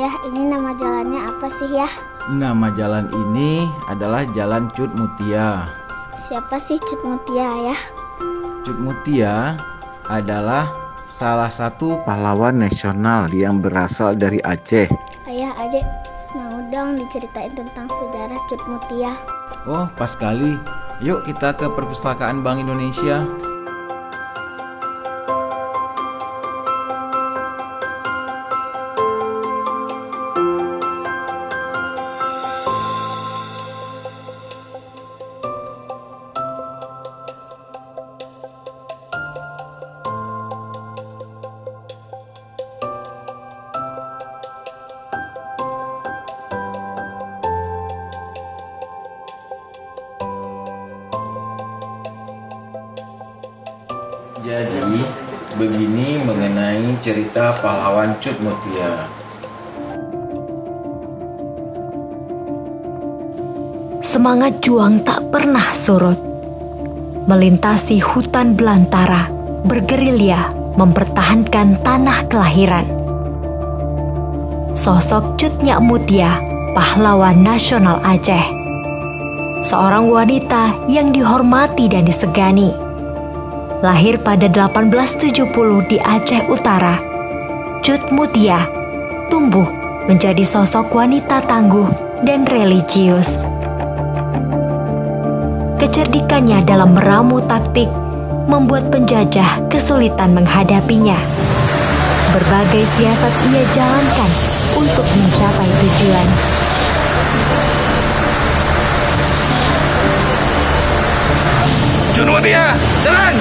Ayah, ini nama jalannya apa sih ya? Nama jalan ini adalah Jalan Cut Mutia. Siapa sih Cut Mutia, Ayah? Cut Mutia adalah salah satu pahlawan nasional yang berasal dari Aceh. Ayah, Adik, mau dong diceritain tentang sejarah Cut Mutia. Oh, pas sekali. Yuk kita ke Perpustakaan Bank Indonesia. Jadi, begini mengenai cerita pahlawan Cut Mutia. Semangat juang tak pernah surut. Melintasi hutan belantara, bergerilya mempertahankan tanah kelahiran. Sosok Cut Nyak Mutia, pahlawan nasional Aceh. Seorang wanita yang dihormati dan disegani. Lahir pada 1870 di Aceh Utara, Cut Mutia tumbuh menjadi sosok wanita tangguh dan religius. Kecerdikannya dalam meramu taktik membuat penjajah kesulitan menghadapinya. Berbagai siasat ia jalankan untuk mencapai tujuan. Cut Mutia, jalan!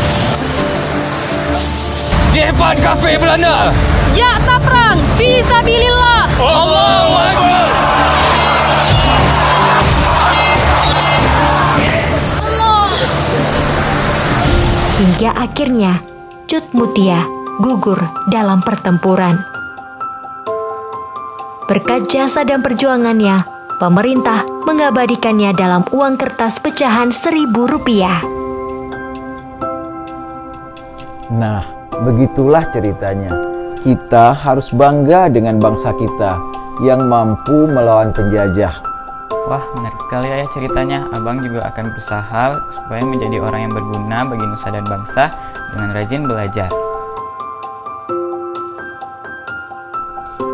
Di depan kafe Belanda. Ya tak perang, fisabilillah. Allahu Akbar. Hingga akhirnya Cut Mutia gugur dalam pertempuran. Berkat jasa dan perjuangannya, pemerintah mengabadikannya dalam uang kertas pecahan Rp1.000. Nah, begitulah ceritanya. Kita harus bangga dengan bangsa kita yang mampu melawan penjajah. Wah, menarik sekali ya ceritanya. Abang juga akan berusaha supaya menjadi orang yang berguna bagi nusa dan bangsa dengan rajin belajar.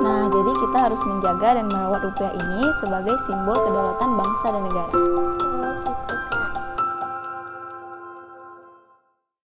Nah, jadi kita harus menjaga dan merawat rupiah ini sebagai simbol kedaulatan bangsa dan negara.